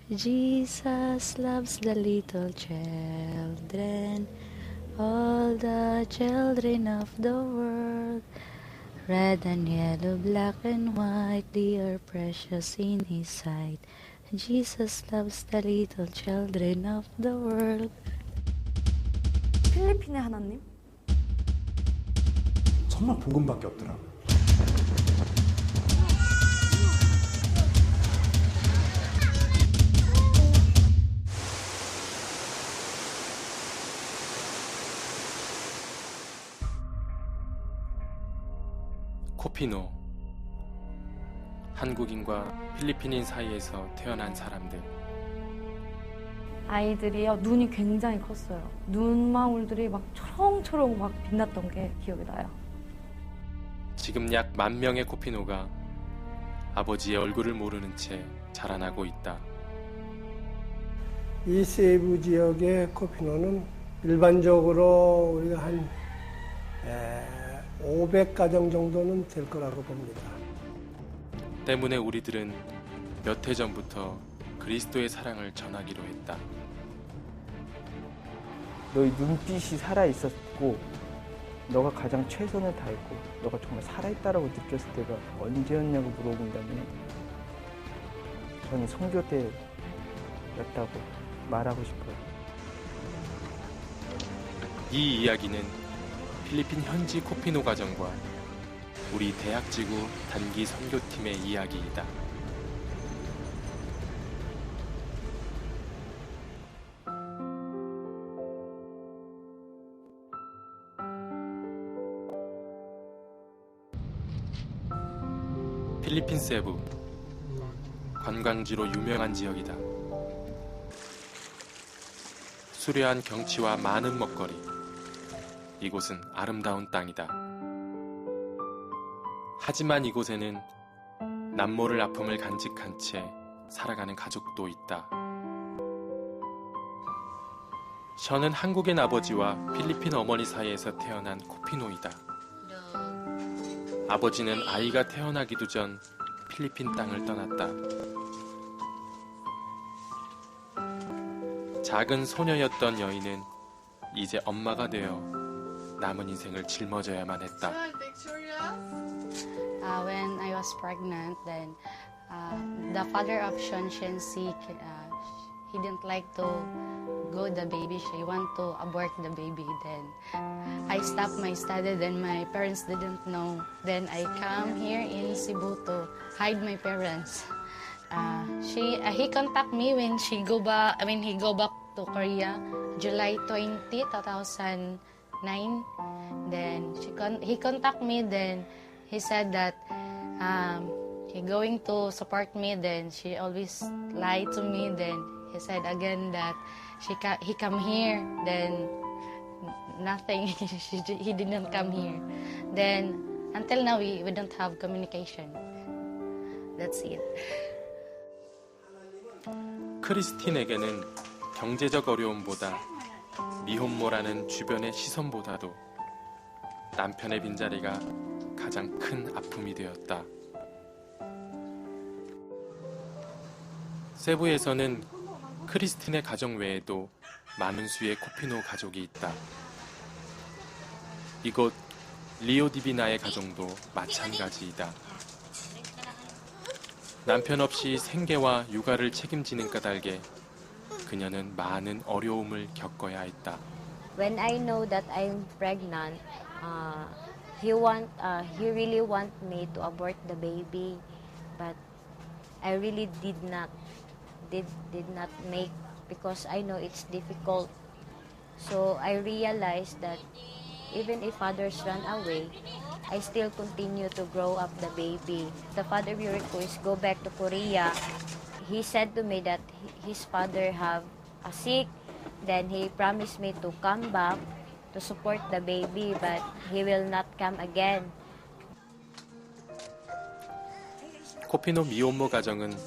Jesus loves the little children, all the children of the world. Red and yellow, black and white, they are precious in His sight. Jesus loves the little children of the world. 필리핀의 하나님? 정말 복음밖에 없더라고요. 코피노, 한국인과 필리핀인 사이에서 태어난 사람들. 아이들이요, 눈이 굉장히 컸어요. 눈망울들이 막 초롱초롱 막 빛났던 게 기억이 나요. 지금 약 10,000명의 코피노가 아버지의 얼굴을 모르는 채 자라나고 있다. 이 세부 지역의 코피노는 일반적으로 우리가 한 500가정 정도는 될 거라고 봅니다. 때문에 우리들은 몇 해 전부터 그리스도의 사랑을 전하기로 했다. 너의 눈빛이 살아있었고 너가 가장 최선을 다했고 너가 정말 살아있다라고 느꼈을 때가 언제였냐고 물어본다면 저는 선교 때였다고 말하고 싶어요. 이 이야기는 필리핀 현지 코피노 가정과 우리 대학지구 단기 선교팀의 이야기이다. 필리핀 세부, 관광지로 유명한 지역이다. 수려한 경치와 많은 먹거리, 이곳은 아름다운 땅이다. 하지만 이곳에는 남모를 아픔을 간직한 채 살아가는 가족도 있다. 션은 한국인 아버지와 필리핀 어머니 사이에서 태어난 코피노이다. 아버지는 아이가 태어나기도 전 필리핀 땅을 떠났다. 작은 소녀였던 여인은 이제 엄마가 되어 남은 인생을 짊어져야만 했다. When I was pregnant, then the father of Sean Shen-si, he didn't like to go the baby. She want to abort the baby. Then I stopped my study. Then my parents didn't know. Then I come here in Cebu to hide my parents. He contact me when he go back to Korea, July 20, 2009. Then he contact me. Then he said that he going to support me. Then she always lied to me. Then he said again that he come here. Then nothing. He didn't come here. Then until now we don't have communication. That's it. 크리스틴에게는 경제적 어려움보다 미혼모라는 주변의 시선보다도 남편의 빈자리가 가장 큰 아픔이 되었다. 세부에서는 크리스틴의 가정 외에도 많은 수의 코피노 가족이 있다. 이곳 리오디비나의 가정도 마찬가지이다. 남편 없이 생계와 육아를 책임지는 까닭에 그녀는 많은 어려움을 겪어야 했다. When I know that I'm pregnant, he really want me to abort the baby, but I really did not make, because I know it's difficult. So I realized that even if others run away, I still continue to grow up the baby. The father we request go back to Korea. He said to me that his father have a sick. Then he promised me to come back to support the baby, but he will not come again. 코피노 미혼모 가정은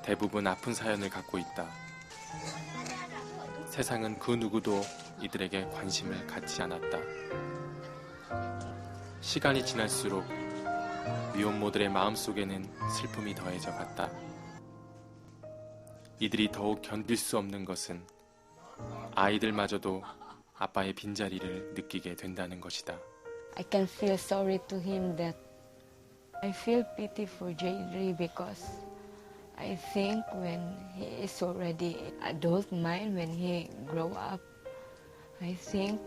대부분 아픈 사연을 갖고 있다. 세상은 그 누구도 이들에게 관심을 갖지 않았다. 시간이 지날수록 미혼모들의 마음속에는 슬픔이 더해져 갔다. 이들이 더욱 견딜 수 없는 것은 아이들마저도 아빠의 빈자리를 느끼게 된다는 것이다. I can feel sorry to him that I feel pity for Jayri because I think when he is already adult mind, when he grow up, I think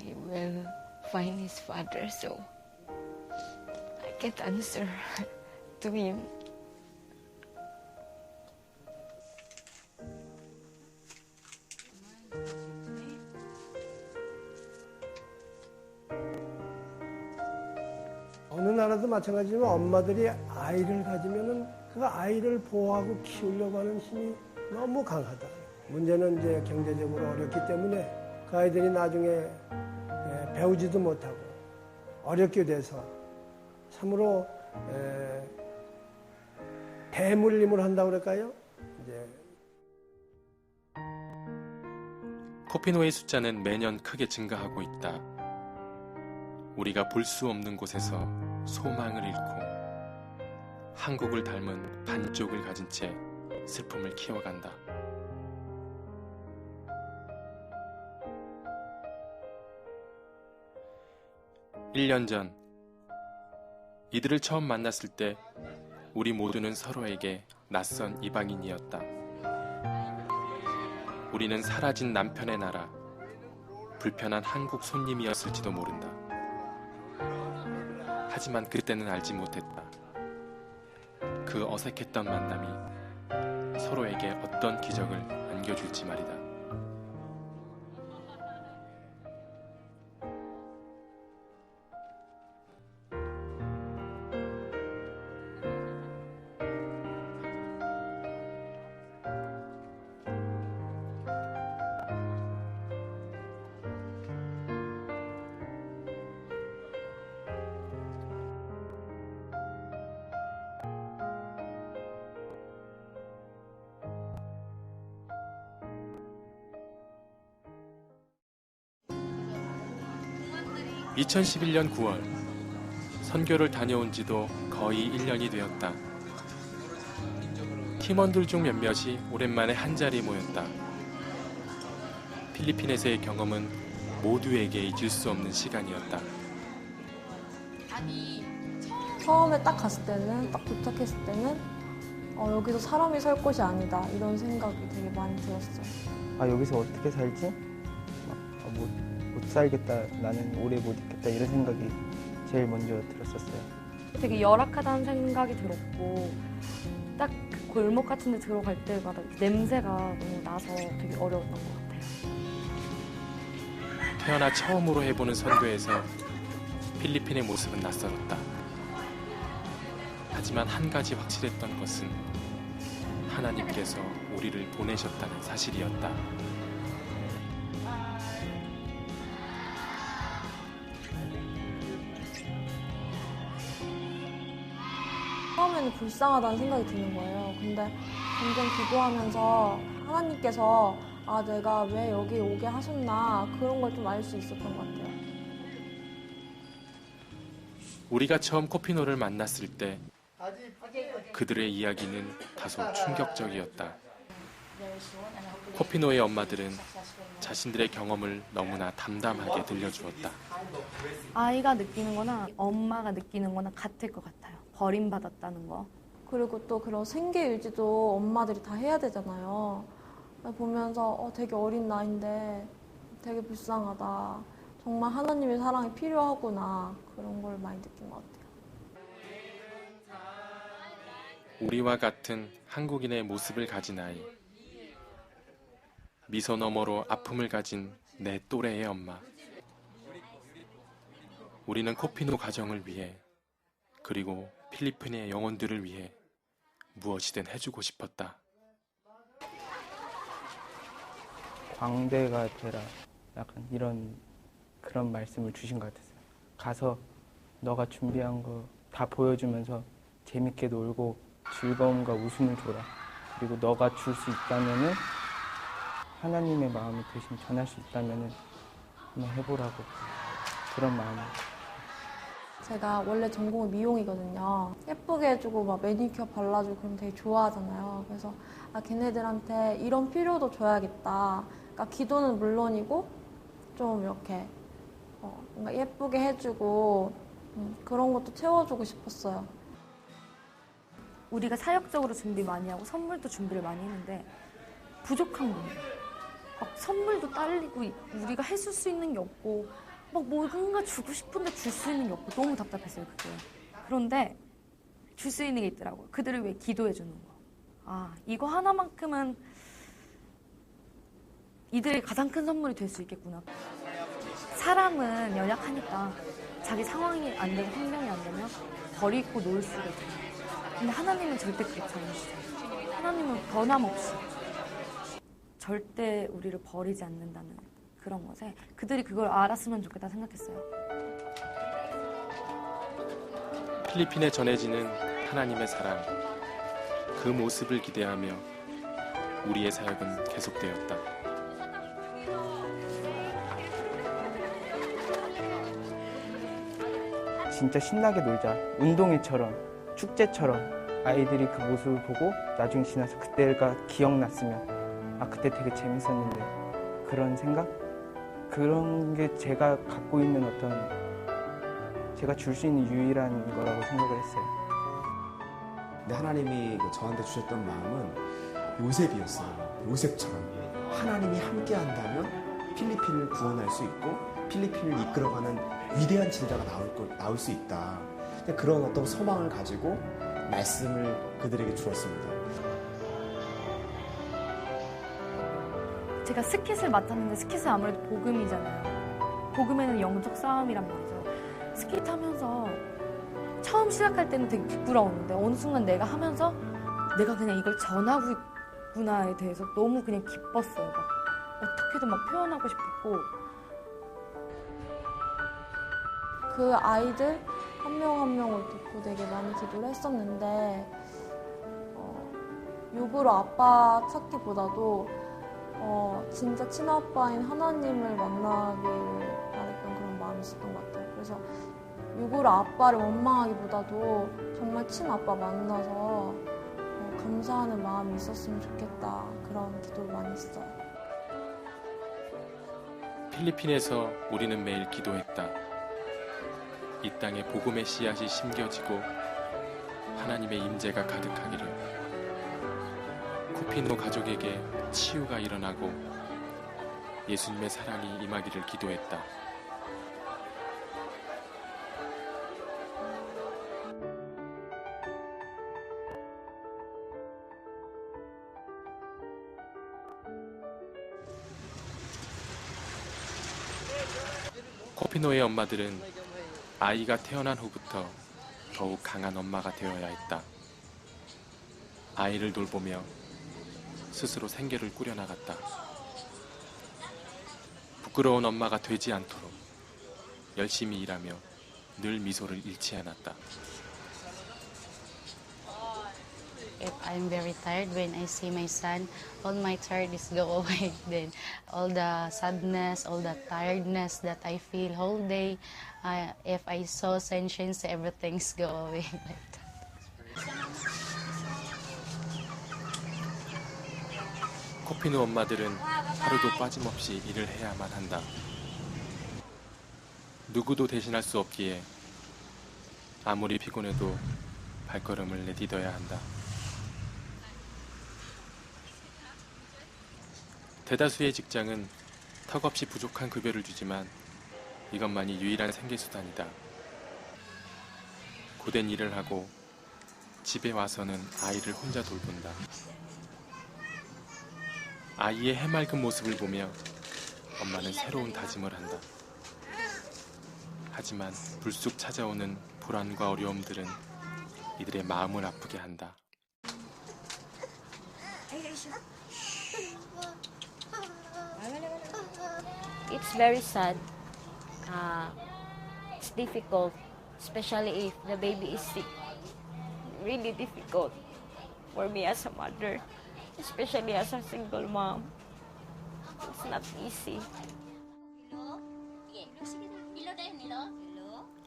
he will find his father. So I can't answer to him. 어느 나라도 마찬가지지만 엄마들이 아이를 가지면은 그 아이를 보호하고 키우려고 하는 힘이 너무 강하다. 문제는 이제 경제적으로 어렵기 때문에 그 아이들이 나중에 배우지도 못하고 어렵게 돼서 참으로 대물림을 한다고 그럴까요? 이제 코피노의 숫자는 매년 크게 증가하고 있다. 우리가 볼 수 없는 곳에서 소망을 잃고 한국을 닮은 반쪽을 가진 채 슬픔을 키워간다. (1년) 전 이들을 처음 만났을 때 우리 모두는 서로에게 낯선 이방인이었다. 우리는 사라진 남편의 나라, 불편한 한국 손님이었을지도 모른다. 하지만 그때는 알지 못했다. 그 어색했던 만남이 서로에게 어떤 기적을 안겨줄지 말이다. (2011년 9월) 선교를 다녀온 지도 거의 1년이 되었다. 팀원들 중 몇몇이 오랜만에 한자리에 모였다. 필리핀에서의 경험은 모두에게 잊을 수 없는 시간이었다. 처음에 딱 갔을 때는, 딱 도착했을 때는 여기서 사람이 살 곳이 아니다 이런 생각이 되게 많이 들었어요. 아, 여기서 어떻게 살지? 못 살겠다, 나는 오래 못 있겠다 이런 생각이 제일 먼저 들었었어요. 되게 열악하다는 생각이 들었고 딱 그 골목 같은 데 들어갈 때마다 냄새가 너무 나서 되게 어려웠던 것 같아요. 태어나 처음으로 해보는 선교에서 필리핀의 모습은 낯설었다. 하지만 한 가지 확실했던 것은 하나님께서 우리를 보내셨다는 사실이었다. 처음에는 불쌍하다는 생각이 드는 거예요. 근데 점점 기도하면서 하나님께서 내가 왜 여기 오게 하셨나 그런 걸 좀 알 수 있었던 것 같아요. 우리가 처음 코피노를 만났을 때 그들의 이야기는 다소 충격적이었다. 코피노의 엄마들은 자신들의 경험을 너무나 담담하게 들려주었다. 아이가 느끼는 거나 엄마가 느끼는 거나 같을 것 같아요. 버림받았다는 거. 그리고 또 그런 생계 유지도 엄마들이 다 해야 되잖아요. 보면서 되게 어린 나이인데 되게 불쌍하다. 정말 하나님의 사랑이 필요하구나. 그런 걸 많이 느낀 것 같아요. 우리와 같은 한국인의 모습을 가진 아이. 미소 너머로 아픔을 가진 내 또래의 엄마. 우리는 코피노 가정을 위해 그리고 필리핀의 영혼들을 위해 무엇이든 해주고 싶었다. 광대가 되라. 약간 그런 말씀을 주신 것 같았어요. 가서 너가 준비한 거 다 보여주면서 재밌게 놀고 즐거움과 웃음을 줘라. 그리고 너가 줄 수 있다면은 하나님의 마음을 대신 전할 수 있다면은 한번 해보라고 그런 마음을. 제가 원래 전공은 미용이거든요. 예쁘게 해주고 막 매니큐어 발라주고 그럼 되게 좋아하잖아요. 그래서 걔네들한테 이런 필요도 줘야겠다. 그러니까 기도는 물론이고 좀 이렇게 뭔가 예쁘게 해주고 그런 것도 채워주고 싶었어요. 우리가 사역적으로 준비 많이 하고 선물도 준비를 많이 했는데 부족한 거예요. 막 선물도 딸리고 우리가 해줄 수 있는 게 없고 막 뭔가 주고 싶은데 줄 수 있는 게 없고 너무 답답했어요, 그게. 그런데 줄 수 있는 게 있더라고요. 그들을 위해 기도해 주는 거. 아, 이거 하나만큼은 이들의 가장 큰 선물이 될 수 있겠구나. 사람은 연약하니까 자기 상황이 안 되고 환경이 안 되면 버리고 놓을 수가 있잖아요. 근데 하나님은 절대 그렇지 않으시죠. 하나님은 변함없이 절대 우리를 버리지 않는다는 그런 것에 그들이 그걸 알았으면 좋겠다 생각했어요. 필리핀에 전해지는 하나님의 사랑, 그 모습을 기대하며 우리의 사역은 계속되었다. 진짜 신나게 놀자. 운동회처럼, 축제처럼 아이들이 그 모습을 보고 나중에 지나서 그때가 기억났으면 아, 그때 되게 재밌었는데 그런 생각? 그런 게 제가 갖고 있는 제가 줄 수 있는 유일한 거라고 생각을 했어요. 근데 하나님이 저한테 주셨던 마음은 요셉이었어요. 요셉처럼 하나님이 함께 한다면 필리핀을 구원할 수 있고 필리핀을 이끌어가는 위대한 지도자가 나올 수 있다. 그런 어떤 소망을 가지고 말씀을 그들에게 주었습니다. 제가 스킷을 맡았는데 스킷은 아무래도 복음이잖아요. 복음에는 영적 싸움이란 말이죠. 스킷 하면서 처음 시작할 때는 되게 부끄러웠는데 어느 순간 내가 하면서 내가 그냥 이걸 전하고 있구나에 대해서 너무 그냥 기뻤어요. 막 어떻게든 막 표현하고 싶었고. 그 아이들 한 명 한 명을 듣고 되게 많이 기도를 했었는데 욕으로 아빠 찾기보다도 진짜 친아빠인 하나님을 만나길 바랬던 그런 마음이 있었던 것 같아요. 그래서 욕으로 아빠를 원망하기보다도 정말 친아빠 만나서 감사하는 마음이 있었으면 좋겠다. 그런 기도를 많이 했어요. 필리핀에서 우리는 매일 기도했다. 이 땅에 복음의 씨앗이 심겨지고 하나님의 임재가 가득하기를, 코피노 가족에게 치유가 일어나고 예수님의 사랑이 임하기를 기도했다. 코피노의 엄마들은 아이가 태어난 후부터 더욱 강한 엄마가 되어야 했다. 아이를 돌보며 스스로 생계를 꾸려나갔다. 부끄러운 엄마가 되지 않도록 열심히 일하며 늘 미소를 잃지 않았다. If I'm very tired, when I see my son, all my tiredness go away. Then all the sadness, all the tiredness that I feel whole day, if I saw sunshine, everything's go away like that. 코피노 엄마들은 하루도 빠짐없이 일을 해야만 한다. 누구도 대신할 수 없기에 아무리 피곤해도 발걸음을 내딛어야 한다. 대다수의 직장은 턱없이 부족한 급여를 주지만 이것만이 유일한 생계수단이다. 고된 일을 하고 집에 와서는 아이를 혼자 돌본다. 아이의 해맑은 모습을 보며 엄마는 새로운 다짐을 한다. 하지만 불쑥 찾아오는 불안과 어려움들은 이들의 마음을 아프게 한다. It's very sad. It's difficult, especially if the baby is sick. Really difficult for me as a mother, especially as a single mom. It's not easy.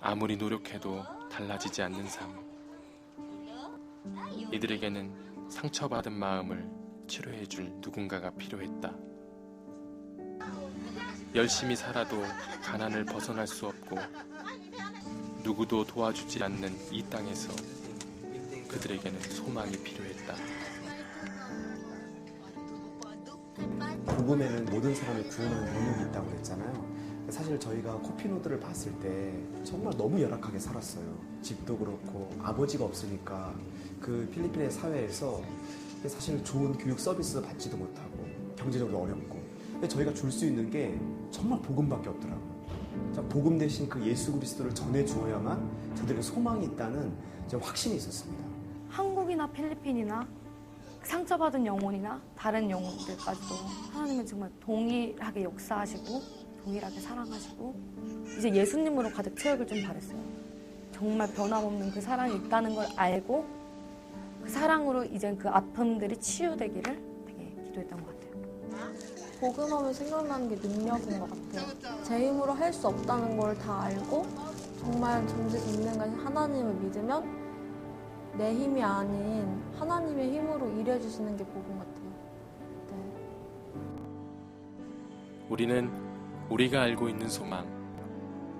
아무리 노력해도 달라지지 않는 삶. 이들에게는 상처받은 마음을 치료해줄 누군가가 필요했다. 열심히 살아도 가난을 벗어날 수 없고 누구도 도와주지 않는 이 땅에서 그들에게는 소망이 필요했다. 복음에는 모든 사람을 구원하는 능력이 있다고 그랬잖아요. 사실 저희가 코피노들을 봤을 때 정말 너무 열악하게 살았어요. 집도 그렇고 아버지가 없으니까 그 필리핀의 사회에서 사실 좋은 교육 서비스 받지도 못하고 경제적으로 어렵고, 근데 저희가 줄 수 있는 게 정말 복음밖에 없더라고요. 복음 대신 그 예수 그리스도를 전해주어야만 저들에게 소망이 있다는 확신이 있었습니다. 한국이나 필리핀이나 상처받은 영혼이나 다른 영혼들까지도 하나님은 정말 동일하게 역사하시고 동일하게 사랑하시고 이제 예수님으로 가득 채우길 좀 바랬어요. 정말 변함없는 그 사랑이 있다는 걸 알고 그 사랑으로 이제 그 아픔들이 치유되기를 되게 기도했던 것 같아요. 복음하면 생각나는 게 능력인 것 같아요. 제 힘으로 할 수 없다는 걸 다 알고 정말 전지전능하신 하나님을 믿으면 내 힘이 아닌 하나님의 힘으로 일해주시는 게 복음 같아요. 네. 우리는 우리가 알고 있는 소망,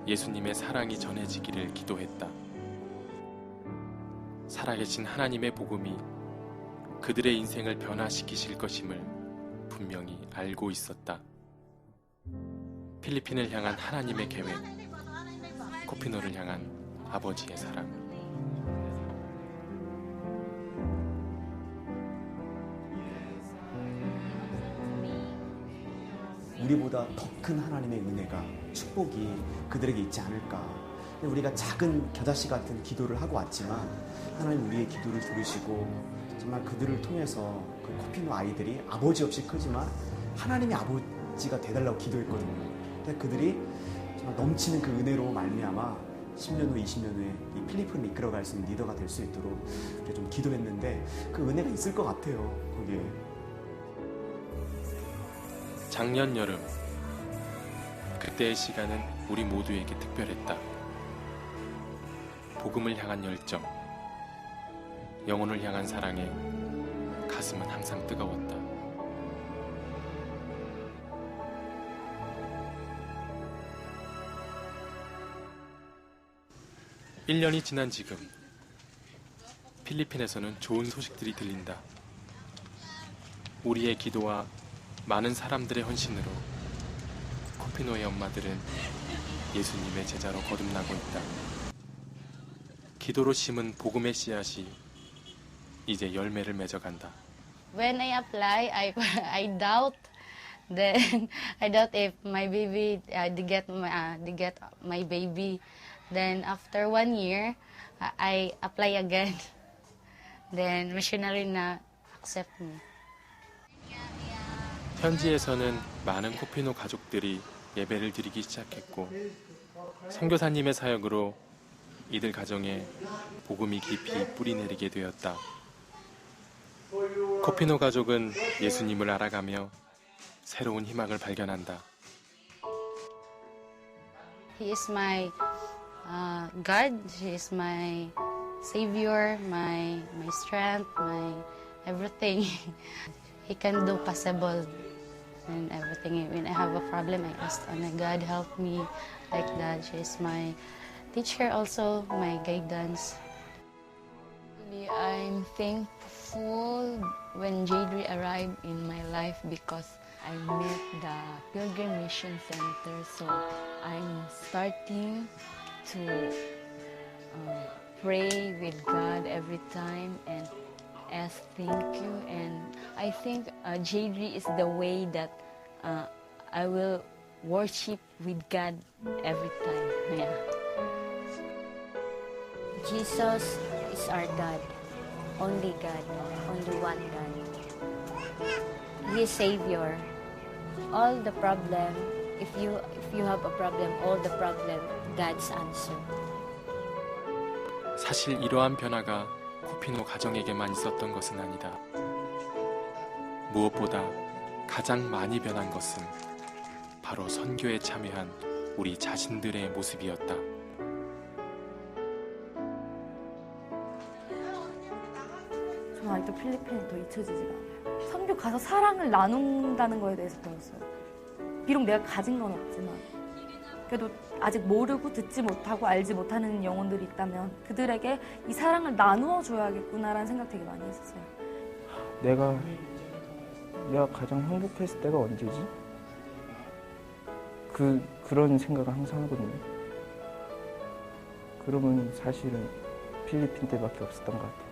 예수님의 사랑이 전해지기를 기도했다. 살아계신 하나님의 복음이 그들의 인생을 변화시키실 것임을 분명히 알고 있었다. 필리핀을 향한 하나님의 계획, 코피노를 향한 아버지의 사랑. 우리보다 더 큰 하나님의 은혜가, 축복이 그들에게 있지 않을까. 우리가 작은 겨자씨 같은 기도를 하고 왔지만 하나님 우리의 기도를 들으시고 정말 그들을 통해서 그 코피노 아이들이 아버지 없이 크지만 하나님의 아버지가 돼달라고 기도했거든요. 근데 그들이 정말 넘치는 그 은혜로 말미암아 10년 후, 20년 후에 이 필리핀을 이끌어갈 수 있는 리더가 될 수 있도록 이렇게 좀 기도했는데 그 은혜가 있을 것 같아요. 거기에. 작년 여름, 그때의 시간은 우리 모두에게 특별했다. 복음을 향한 열정, 영혼을 향한 사랑에 가슴은 항상 뜨거웠다. (1년이) 지난 지금 필리핀에서는 좋은 소식들이 들린다. 우리의 기도와 많은 사람들의 헌신으로 코피노의 엄마들은 예수님의 제자로 거듭나고 있다. 기도로 심은 복음의 씨앗이 이제 열매를 맺어간다. When I apply, I doubt. Then I doubt if my baby they get my baby. Then after 1 year, I apply again. Then missionary na accept me. 현지에서는 많은 코피노 가족들이 예배를 드리기 시작했고 선교사님의 사역으로 이들 가정에 복음이 깊이 뿌리내리게 되었다. 코피노 가족은 예수님을 알아가며 새로운 희망을 발견한다. He is my God. He is my savior, my strength, my everything. He can do possible and everything. When I have a problem, I ask, oh my God, help me like that. She is my teacher also, my guidance. I'm thankful when Jadri arrived in my life because I met the Pilgrim Mission Center. So I'm starting to pray with God every time and ask thank you. And I think Jadri is the way that I will worship with God every time. Yeah. Jesus is our God, only one God. He is Savior. All the problem, if you have a problem, all the problem, God's answer. 사실 이러한 변화가 코피노 가정에게만 있었던 것은 아니다. 무엇보다 가장 많이 변한 것은 바로 선교에 참여한 우리 자신들의 모습이었다. 아직도 필리핀이 더 잊혀지지가 않아요. 선교 가서 사랑을 나눈다는 거에 대해서 배웠어요. 비록 내가 가진 건 없지만 그래도 아직 모르고 듣지 못하고 알지 못하는 영혼들이 있다면 그들에게 이 사랑을 나누어 줘야겠구나라는 생각 되게 많이 했었어요. 내가 가장 행복했을 때가 언제지? 그런 생각을 항상 하거든요. 그러면 사실은 필리핀 때밖에 없었던 것 같아요.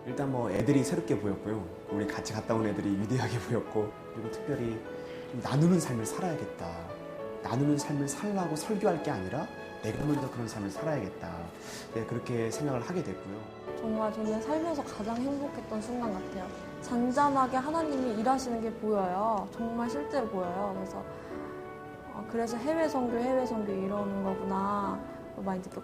일단 뭐 애들이 새롭게 보였고요. 우리 같이 갔다 온 애들이 위대하게 보였고, 그리고 특별히 좀 나누는 삶을 살아야겠다. 나누는 삶을 살라고 설교할 게 아니라 내가 먼저 그런 삶을 살아야겠다. 네, 그렇게 생각을 하게 됐고요. 정말 저는 살면서 가장 행복했던 순간 같아요. 잔잔하게 하나님이 일하시는 게 보여요. 정말 실제로 보여요. 그래서 해외 선교 이러는 거구나 많이 느꼈고